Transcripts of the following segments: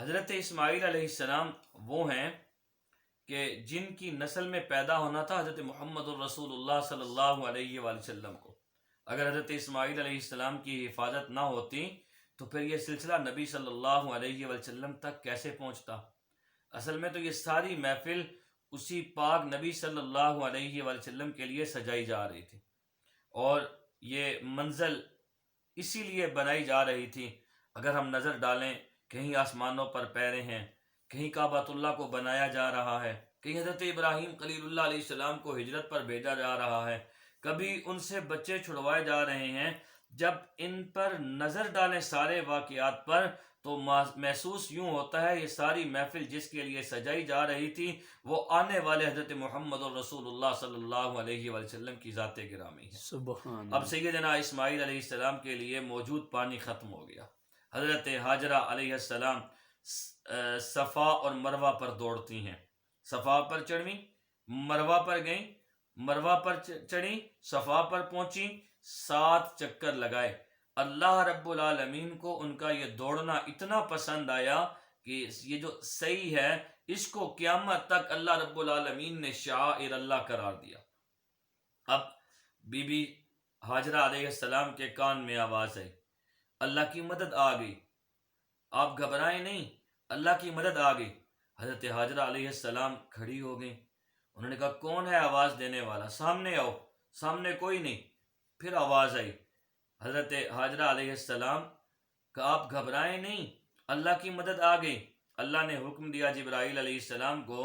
حضرت اسماعیل علیہ السلام وہ ہیں کہ جن کی نسل میں پیدا ہونا تھا حضرت محمد الرسول اللہ صلی اللہ علیہ وآلہ وسلم کو۔ اگر حضرت اسماعیل علیہ السلام کی حفاظت نہ ہوتی تو پھر یہ سلسلہ نبی صلی اللہ علیہ وآلہ وسلم تک کیسے پہنچتا؟ اصل میں تو یہ ساری محفل اسی پاک نبی صلی اللہ علیہ وآلہ وسلم کے لیے سجائی جا رہی تھی، اور یہ منزل اسی لیے بنائی جا رہی تھی۔ اگر ہم نظر ڈالیں، کہیں آسمانوں پر پیرے ہیں، کہیں کعبۃ اللہ کو بنایا جا رہا ہے، کہیں حضرت ابراہیم خلیل اللہ علیہ السلام کو ہجرت پر بھیجا جا رہا ہے، کبھی ان سے بچے چھڑوائے جا رہے ہیں۔ جب ان پر نظر ڈالیں سارے واقعات پر تو محسوس یوں ہوتا ہے یہ ساری محفل جس کے لیے سجائی جا رہی تھی وہ آنے والے حضرت محمد الرسول اللہ صلی اللہ علیہ وآلہ وسلم کی ذات گرامی ہے۔ سبحان اب سیدنا اسماعیل علیہ السلام کے لیے موجود پانی ختم ہو گیا۔ حضرت ہاجرہ علیہ السلام صفا اور مروہ پر دوڑتی ہیں، صفا پر چڑھیں، مروہ پر گئیں، مروہ پر چڑھیں، صفا پر پہنچیں، 7 چکر لگائے۔ اللہ رب العالمین کو ان کا یہ دوڑنا اتنا پسند آیا کہ یہ جو صحیح ہے اس کو قیامت تک اللہ رب العالمین نے شعائر اللہ قرار دیا۔ اب بی بی ہاجرہ علیہ السلام کے کان میں آواز آئی، اللہ کی مدد آ گئی، آپ گھبرائیں نہیں، اللہ کی مدد آ گئی۔ حضرت ہاجرہ علیہ السلام کھڑی ہو گئیں، انہوں نے کہا کون ہے آواز دینے والا؟ سامنے آؤ۔ سامنے کوئی نہیں۔ پھر آواز آئی، حضرت ہاجرہ علیہ السلام کہ آپ گھبرائیں نہیں، اللہ کی مدد آ گئی۔ اللہ نے حکم دیا جبرائیل علیہ السلام کو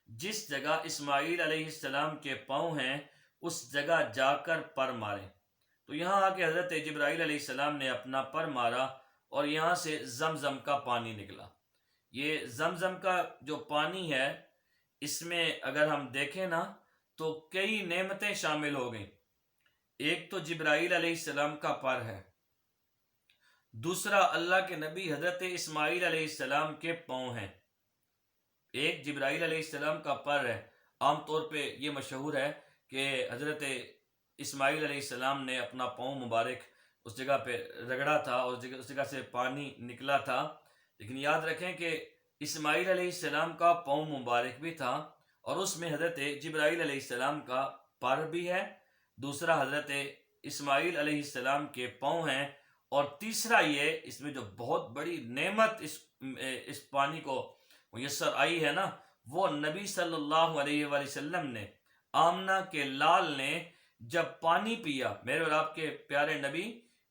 جس جگہ اسماعیل علیہ السلام کے پاؤں ہیں اس جگہ جا کر پر ماریں۔ تو یہاں آ کے حضرت جبرائیل علیہ السلام نے اپنا پر مارا اور یہاں سے زمزم کا پانی نکلا۔ یہ زمزم کا جو پانی ہے اس میں اگر ہم دیکھیں نا تو کئی نعمتیں شامل ہو گئیں۔ ایک تو جبرائیل علیہ السلام کا پر ہے، دوسرا اللہ کے نبی حضرت اسماعیل علیہ السلام کے پاؤں ہیں۔ ایک جبرائیل علیہ السلام کا پر ہے۔ عام طور پہ یہ مشہور ہے کہ حضرت اسماعیل علیہ السلام نے اپنا پاؤں مبارک اس جگہ پہ رگڑا تھا اور اس جگہ سے پانی نکلا تھا، لیکن یاد رکھیں کہ اسماعیل علیہ السلام کا پاؤں مبارک بھی تھا اور اس میں حضرت جبرائیل علیہ السلام کا پر بھی ہے، دوسرا حضرت اسماعیل علیہ السلام کے پاؤں ہیں، اور تیسرا یہ اس میں جو بہت بڑی نعمت اس پانی کو میسر آئی ہے نا، وہ نبی صلی اللہ علیہ وآلہ وسلم نے، آمنہ کے لال نے جب پانی پیا، میرے اور آپ کے پیارے نبی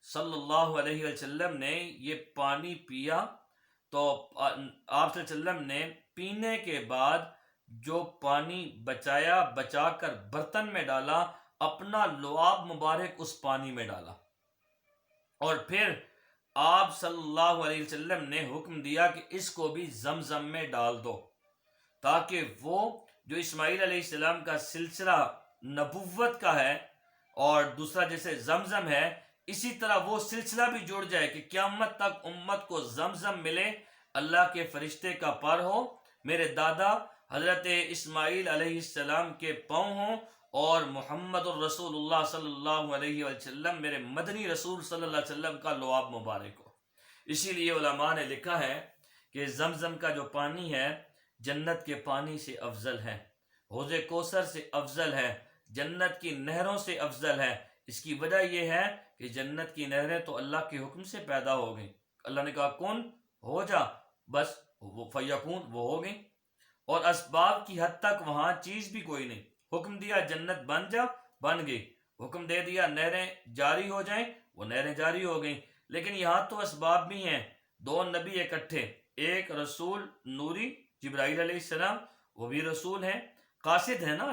صلی اللہ علیہ وسلم نے یہ پانی پیا تو آپ صلی اللہ علیہ وسلم نے پینے کے بعد جو پانی بچا کر برتن میں ڈالا، اپنا لعاب مبارک اس پانی میں ڈالا، اور پھر آپ صلی اللہ علیہ وسلم نے حکم دیا کہ اس کو بھی زمزم میں ڈال دو، تاکہ وہ جو اسماعیل علیہ السلام کا سلسلہ نبوت کا ہے اور دوسرا جیسے زمزم ہے، اسی طرح وہ سلسلہ بھی جڑ جائے کہ قیامت تک امت کو زمزم ملے، اللہ کے فرشتے کا پر ہو، میرے دادا حضرت اسماعیل علیہ السلام کے پاؤں ہوں، اور محمد الرسول اللہ صلی اللہ علیہ وسلم میرے مدنی رسول صلی اللہ علیہ وسلم کا لعاب مبارک ہو۔ اسی لیے علماء نے لکھا ہے کہ زمزم کا جو پانی ہے جنت کے پانی سے افضل ہے، حوض کوثر سے افضل ہے، جنت کی نہروں سے افضل ہے۔ اس کی وجہ یہ ہے کہ جنت کی نہریں تو اللہ کے حکم سے پیدا ہو گئیں، اللہ نے کہا کون ہو جا، بس وہ فیکون، وہ ہو گئیں، اور اسباب کی حد تک وہاں چیز بھی کوئی نہیں، حکم دیا جنت بن جا، بن گئی، حکم دے دیا نہریں جاری ہو جائیں، وہ نہریں جاری ہو گئیں۔ لیکن یہاں تو اسباب بھی ہیں، 2 نبی اکٹھے، ایک رسول نوری جبرائیل علیہ السلام، وہ بھی رسول ہیں، قاصد ہے نا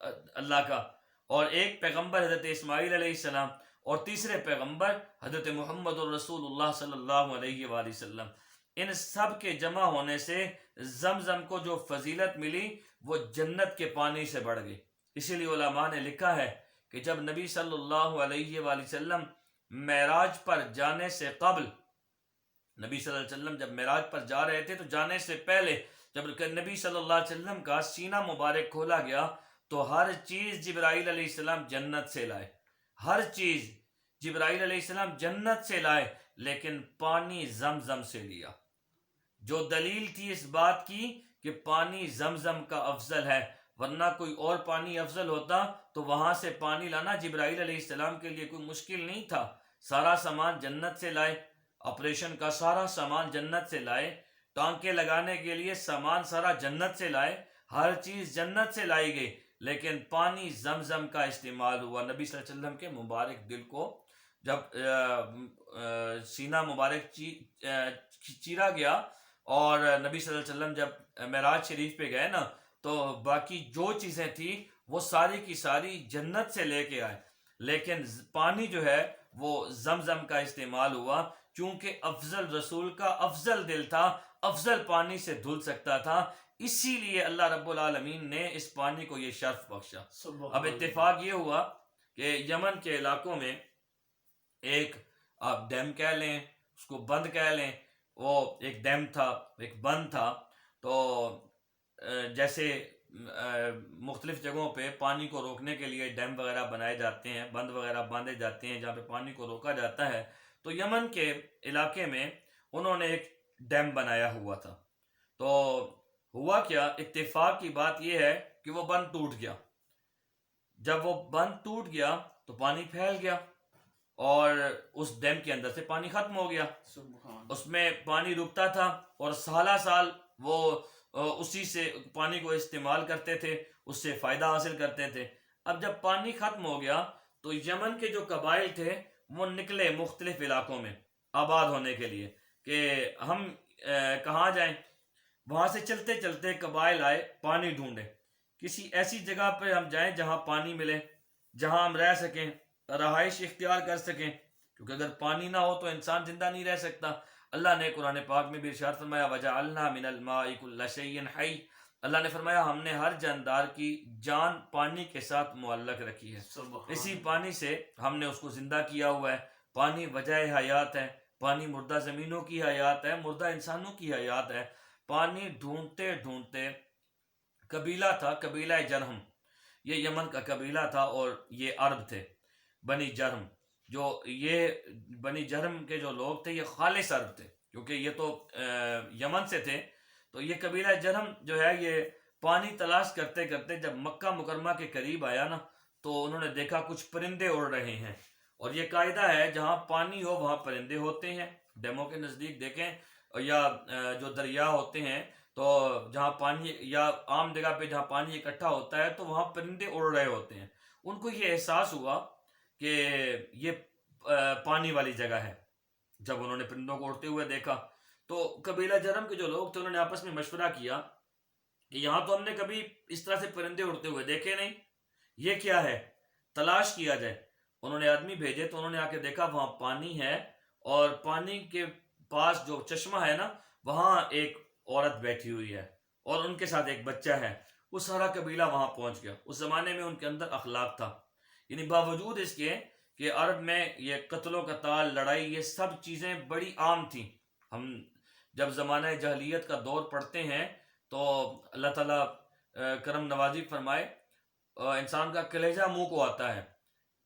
اللہ کا، اور ایک پیغمبر حضرت اسماعیل علیہ السلام، اور تیسرے پیغمبر حضرت محمد الرسول اللہ صلی اللہ علیہ وآلہ وسلم۔ ان سب کے جمع ہونے سے زمزم کو جو فضیلت ملی وہ جنت کے پانی سے بڑھ گئی۔ اسی لیے علماء نے لکھا ہے کہ جب نبی صلی اللہ علیہ وآلہ وسلم معراج پر جانے سے قبل، نبی صلی اللہ علیہ وسلم جب معراج پر جا رہے تھے تو جانے سے پہلے جب نبی صلی اللہ علیہ وسلم کا سینہ مبارک کھولا گیا تو ہر چیز جبرائیل علیہ السلام جنت سے لائے، ہر چیز جبرائیل علیہ السلام جنت سے لائے، لیکن پانی زمزم سے لیا۔ جو دلیل تھی اس بات کی کہ پانی زمزم کا افضل ہے، ورنہ کوئی اور پانی افضل ہوتا تو وہاں سے پانی لانا جبرائیل علیہ السلام کے لیے کوئی مشکل نہیں تھا۔ سارا سامان جنت سے لائے، آپریشن کا سارا سامان جنت سے لائے، ٹانکے لگانے کے لیے سامان سارا جنت سے لائے، ہر چیز جنت سے لائی گئی، لیکن پانی زمزم کا استعمال ہوا۔ نبی صلی اللہ علیہ وسلم کے مبارک دل کو جب سینہ مبارک چیرا گیا، اور نبی صلی اللہ علیہ وسلم جب معراج شریف پہ گئے نا، تو باقی جو چیزیں تھیں وہ ساری کی ساری جنت سے لے کے آئے، لیکن پانی جو ہے وہ زمزم کا استعمال ہوا، چونکہ افضل رسول کا افضل دل تھا، افضل پانی سے دھل سکتا تھا، اسی لیے اللہ رب العالمین نے اس پانی کو یہ شرف بخشا۔ اب اتفاق یہ ہوا کہ یمن کے علاقوں میں ایک، آپ ڈیم کہہ لیں، اس کو بند کہہ لیں، وہ ایک ڈیم تھا، ایک بند تھا۔ تو جیسے مختلف جگہوں پہ پانی کو روکنے کے لیے ڈیم وغیرہ بنائے جاتے ہیں، بند وغیرہ باندھے جاتے ہیں جہاں پہ پانی کو روکا جاتا ہے، تو یمن کے علاقے میں انہوں نے ایک ڈیم بنایا ہوا تھا۔ تو ہوا کیا، اتفاق کی بات یہ ہے کہ وہ بند ٹوٹ گیا۔ جب وہ بند ٹوٹ گیا تو پانی پھیل گیا، اور اس ڈیم کے اندر سے پانی ختم ہو گیا۔ اس میں پانی رکتا تھا، اور سالہ سال وہ اسی سے پانی کو استعمال کرتے تھے، اس سے فائدہ حاصل کرتے تھے۔ اب جب پانی ختم ہو گیا تو یمن کے جو قبائل تھے وہ نکلے مختلف علاقوں میں آباد ہونے کے لیے کہ ہم کہاں جائیں۔ وہاں سے چلتے چلتے قبائل آئے پانی ڈھونڈے، کسی ایسی جگہ پہ ہم جائیں جہاں پانی ملے، جہاں ہم رہ سکیں، رہائش اختیار کر سکیں، کیونکہ اگر پانی نہ ہو تو انسان زندہ نہیں رہ سکتا۔ اللہ نے قرآن پاک میں بھی ارشاد فرمایا وَجَعَلْنَا مِنَ الْمَاءِ كُلَّ شَيْءٍ حَيٍّ، اللہ نے فرمایا ہم نے ہر جاندار کی جان پانی کے ساتھ معلق رکھی ہے، اسی پانی سے ہم نے اس کو زندہ کیا ہوا ہے۔ پانی وجہ حیات ہے، پانی مردہ زمینوں کی حیات ہے، مردہ انسانوں کی حیات ہے۔ پانی ڈھونڈتے ڈھونڈتے قبیلہ تھا، قبیلہ جرہم، یہ یمن کا قبیلہ تھا، اور یہ عرب تھے، بنی جرم۔ جو یہ بنی جرم کے جو لوگ تھے یہ خالص عرب تھے، کیونکہ یہ تو یمن سے تھے۔ تو یہ قبیلہ جرم جو ہے یہ پانی تلاش کرتے کرتے جب مکہ مکرمہ کے قریب آیا نا، تو انہوں نے دیکھا کچھ پرندے اڑ رہے ہیں، اور یہ قاعدہ ہے جہاں پانی ہو وہاں پرندے ہوتے ہیں۔ ڈیموں کے نزدیک دیکھیں، یا جو دریا ہوتے ہیں، تو جہاں پانی، یا عام جگہ پہ جہاں پانی اکٹھا ہوتا ہے تو وہاں پرندے اڑ رہے ہوتے ہیں۔ ان کو یہ احساس ہوا کہ یہ پانی والی جگہ ہے۔ جب انہوں نے پرندوں کو اڑتے ہوئے دیکھا تو قبیلہ جرم کے جو لوگ تھے انہوں نے آپس میں مشورہ کیا کہ یہاں تو ہم نے کبھی اس طرح سے پرندے اڑتے ہوئے دیکھے نہیں، یہ کیا ہے، تلاش کیا جائے۔ انہوں نے آدمی بھیجے تو انہوں نے آ کے دیکھا وہاں پانی ہے، اور پانی کے پاس جو چشمہ ہے نا وہاں ایک عورت بیٹھی ہوئی ہے، اور ان کے ساتھ ایک بچہ ہے۔ وہ سارا قبیلہ وہاں پہنچ گیا۔ اس زمانے میں ان کے اندر اخلاق تھا، یعنی باوجود اس کے کہ عرب میں یہ قتل و قتال، لڑائی، یہ سب چیزیں بڑی عام تھیں۔ ہم جب زمانہ جاہلیت کا دور پڑھتے ہیں تو اللہ تعالیٰ کرم نوازی فرمائے، انسان کا کلیجہ منہ کو آتا ہے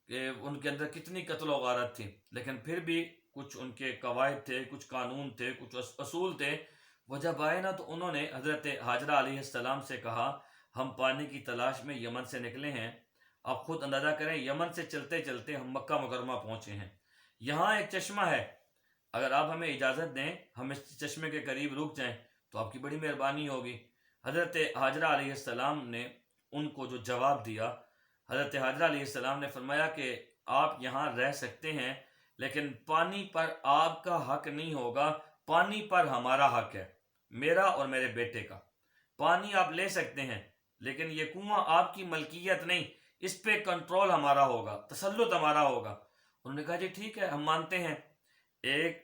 کہ ان کے اندر کتنی قتل و غارت تھی، لیکن پھر بھی کچھ ان کے قواعد تھے، کچھ قانون تھے، کچھ اصول تھے۔ وہ جب آئے نا تو انہوں نے حضرت ہاجرہ علیہ السلام سے کہا ہم پانی کی تلاش میں یمن سے نکلے ہیں، آپ خود اندازہ کریں یمن سے چلتے چلتے ہم مکہ مکرمہ پہنچے ہیں، یہاں ایک چشمہ ہے، اگر آپ ہمیں اجازت دیں ہم اس چشمے کے قریب رک جائیں تو آپ کی بڑی مہربانی ہوگی۔ حضرت ہاجرہ علیہ السلام نے ان کو جو جواب دیا، حضرت ہاجرہ علیہ السلام نے فرمایا کہ آپ یہاں رہ سکتے ہیں، لیکن پانی پر آپ کا حق نہیں ہوگا، پانی پر ہمارا حق ہے، میرا اور میرے بیٹے کا۔ پانی آپ لے سکتے ہیں، لیکن یہ کنواں آپ کی ملکیت نہیں، اس پہ کنٹرول ہمارا ہوگا، تسلط ہمارا ہوگا۔ انہوں نے کہا جی ٹھیک ہے ہم مانتے ہیں۔ ایک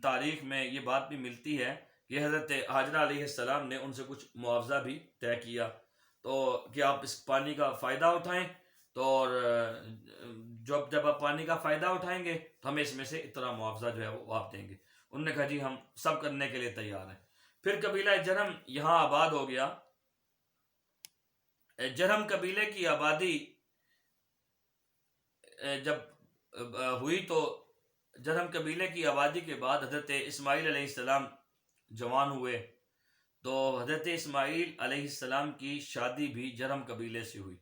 تاریخ میں یہ بات بھی ملتی ہے کہ حضرت ہاجرہ علیہ السلام نے ان سے کچھ معاوضہ بھی طے کیا، تو کہ آپ اس پانی کا فائدہ اٹھائیں، تو اور جب آپ پانی کا فائدہ اٹھائیں گے تو ہمیں اس میں سے اتنا معاوضہ جو ہے وہ آپ دیں گے۔ انہوں نے کہا جی ہم سب کرنے کے لیے تیار ہیں۔ پھر قبیلہ جرم یہاں آباد ہو گیا۔ جرم قبیلے کی آبادی جب ہوئی تو جرم قبیلے کی آبادی کے بعد حضرت اسماعیل علیہ السلام جوان ہوئے تو حضرت اسماعیل علیہ السلام کی شادی بھی جرہم قبیلے سے ہوئی.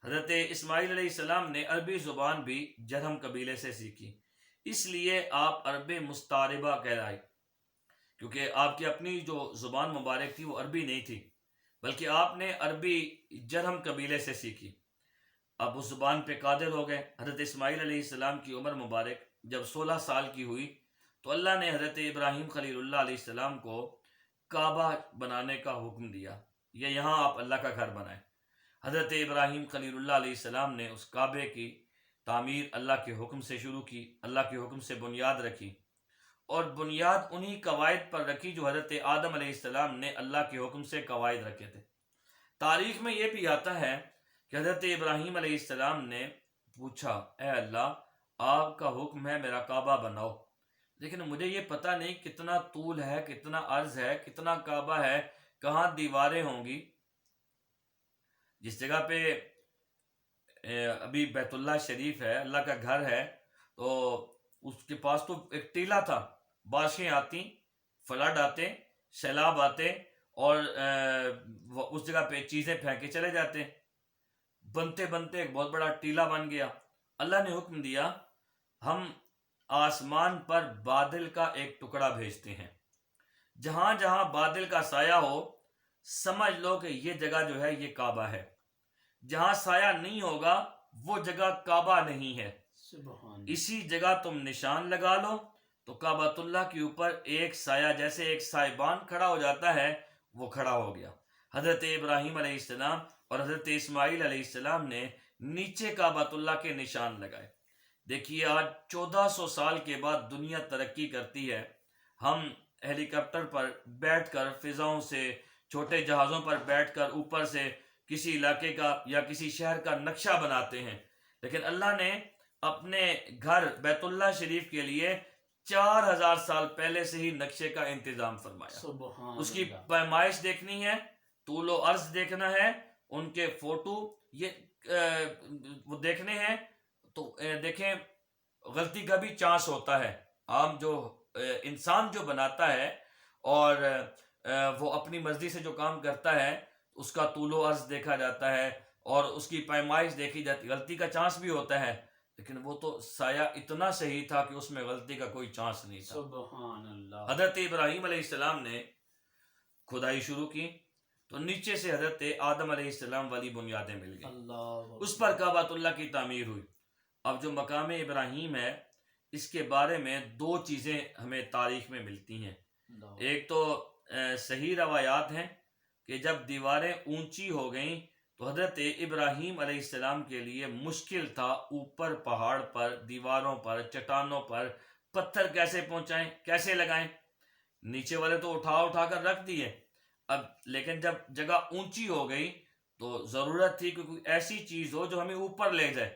حضرت اسماعیل علیہ السلام نے عربی زبان بھی جرہم قبیلے سے سیکھی، اس لیے آپ عرب مستعربہ کہلائے، کیونکہ آپ کی اپنی جو زبان مبارک تھی وہ عربی نہیں تھی، بلکہ آپ نے عربی جرہم قبیلے سے سیکھی. اب اس زبان پہ قادر ہو گئے. حضرت اسماعیل علیہ السلام کی عمر مبارک جب 16 سال کی ہوئی تو اللہ نے حضرت ابراہیم خلیل اللہ علیہ السلام کو کعبہ بنانے کا حکم دیا، یہ یہاں آپ اللہ کا گھر بنائیں. حضرت ابراہیم خلیل اللہ علیہ السلام نے اس کعبے کی تعمیر اللہ کے حکم سے شروع کی، اللہ کے حکم سے بنیاد رکھی، اور بنیاد انہی قواعد پر رکھی جو حضرت آدم علیہ السلام نے اللہ کے حکم سے قواعد رکھے تھے. تاریخ میں یہ بھی آتا ہے کہ حضرت ابراہیم علیہ السلام نے پوچھا، اے اللہ آپ کا حکم ہے میرا کعبہ بناؤ، لیکن مجھے یہ پتہ نہیں کتنا طول ہے، کتنا عرض ہے، کتنا کعبہ ہے، کہاں دیواریں ہوں گی. جس جگہ پہ ابھی بیت اللہ شریف ہے، اللہ کا گھر ہے، تو اس کے پاس تو ایک ٹیلا تھا، بارشیں آتی، فلڈ آتے، سیلاب آتے، اور اس جگہ پہ چیزیں پھینکے چلے جاتے. بنتے بنتے ایک بہت بڑا ٹیلا بن گیا. اللہ نے حکم دیا ہم آسمان پر بادل کا ایک ٹکڑا بھیجتے ہیں، جہاں جہاں بادل کا سایہ ہو سمجھ لو کہ یہ جگہ جو ہے یہ کعبہ ہے، جہاں سایہ نہیں ہوگا وہ جگہ کعبہ نہیں ہے. اسی جگہ تم نشان لگا لو تو کعبۃ اللہ کے اوپر ایک سایہ جیسے ایک سائبان کھڑا ہو جاتا ہے وہ کھڑا ہو گیا. حضرت ابراہیم علیہ السلام اور حضرت اسماعیل علیہ السلام نے نیچے کعبۃ اللہ کے نشان لگائے. دیکھیے آج 1400 سال کے بعد دنیا ترقی کرتی ہے، ہم ہیلی کاپٹر پر بیٹھ کر فضاؤں سے، چھوٹے جہازوں پر بیٹھ کر اوپر سے کسی علاقے کا یا کسی شہر کا نقشہ بناتے ہیں، لیکن اللہ نے اپنے گھر بیت اللہ شریف کے لیے 4000 سال پہلے سے ہی نقشے کا انتظام فرمایا. اس کی پیمائش دیکھنی ہے، طول و عرض دیکھنا ہے، ان کے فوٹو یہ وہ دیکھنے ہیں تو دیکھیں غلطی کا بھی چانس ہوتا ہے. عام جو انسان جو بناتا ہے اور وہ اپنی مرضی سے جو کام کرتا ہے اس کا طول و عرض دیکھا جاتا ہے اور اس کی پیمائش دیکھی جاتی، غلطی کا چانس بھی ہوتا ہے، لیکن وہ تو سایہ اتنا صحیح تھا کہ اس میں غلطی کا کوئی چانس نہیں تھا. سبحان اللہ. حضرت ابراہیم علیہ السلام نے کھدائی شروع کی تو نیچے سے حضرت آدم علیہ السلام والی بنیادیں مل گئیں، اس پر کعبۃ اللہ کی تعمیر ہوئی. اب جو مقام ابراہیم ہے اس کے بارے میں 2 چیزیں ہمیں تاریخ میں ملتی ہیں. ایک تو صحیح روایات ہیں کہ جب دیواریں اونچی ہو گئیں تو حضرت ابراہیم علیہ السلام کے لیے مشکل تھا اوپر پہاڑ پر، دیواروں پر، چٹانوں پر پتھر کیسے پہنچائیں، کیسے لگائیں. نیچے والے تو اٹھا اٹھا کر رکھ دیے، اب لیکن جب جگہ اونچی ہو گئی تو ضرورت تھی کہ کوئی ایسی چیز ہو جو ہمیں اوپر لے جائے.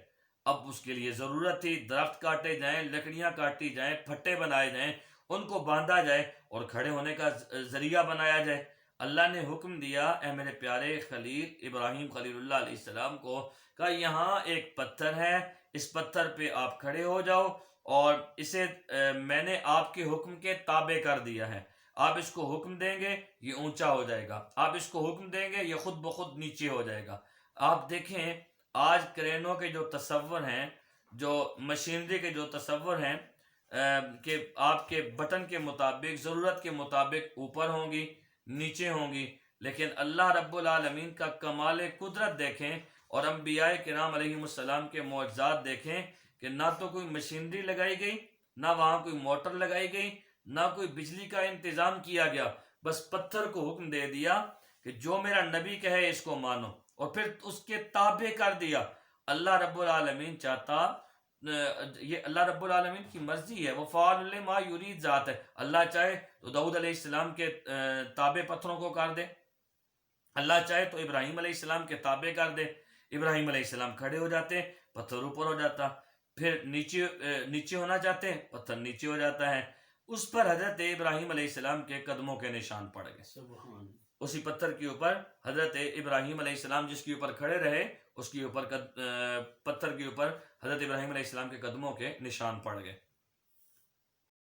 اب اس کے لیے ضرورت تھی درخت کاٹے جائیں، لکڑیاں کاٹی جائیں، پھٹے بنائے جائیں، ان کو باندھا جائے اور کھڑے ہونے کا ذریعہ بنایا جائے. اللہ نے حکم دیا اے میرے پیارے خلیل ابراہیم خلیل اللہ علیہ السلام کو کہ یہاں ایک پتھر ہے، اس پتھر پہ آپ کھڑے ہو جاؤ اور اسے میں نے آپ کے حکم کے تابع کر دیا ہے. آپ اس کو حکم دیں گے یہ اونچا ہو جائے گا، آپ اس کو حکم دیں گے یہ خود بخود نیچے ہو جائے گا. آپ دیکھیں آج کرینوں کے جو تصور ہیں، جو مشینری کے جو تصور ہیں کہ آپ کے بٹن کے مطابق، ضرورت کے مطابق اوپر ہوں گی، نیچے ہوں گی، لیکن اللہ رب العالمین کا کمال قدرت دیکھیں اور انبیاء کرام علیہ السلام کے معجزات دیکھیں کہ نہ تو کوئی مشینری لگائی گئی، نہ وہاں کوئی موٹر لگائی گئی، نہ کوئی بجلی کا انتظام کیا گیا، بس پتھر کو حکم دے دیا کہ جو میرا نبی کہے اس کو مانو، اور پھر اس کے تابع کر دیا. اللہ رب العالمین چاہتا، یہ اللہ رب العالمین کی مرضی ہے، وہ فعال لما یرید ذات ہے. اللہ چاہے تو داؤد علیہ السلام کے تابع پتھروں کو کر دے، اللہ چاہے تو ابراہیم علیہ السلام کے تابع کر دے. ابراہیم علیہ السلام کھڑے ہو جاتے، پتھر اوپر ہو جاتا، پھر نیچے ہونا چاہتے پتھر نیچے ہو جاتا ہے. اس پر حضرت ابراہیم علیہ السلام کے قدموں کے نشان پڑ گئے. اسی پتھر کے اوپر حضرت ابراہیم علیہ السلام جس کے اوپر کھڑے رہے، اس کے اوپر پتھر کے اوپر حضرت ابراہیم علیہ السلام کے قدموں کے نشان پڑ گئے.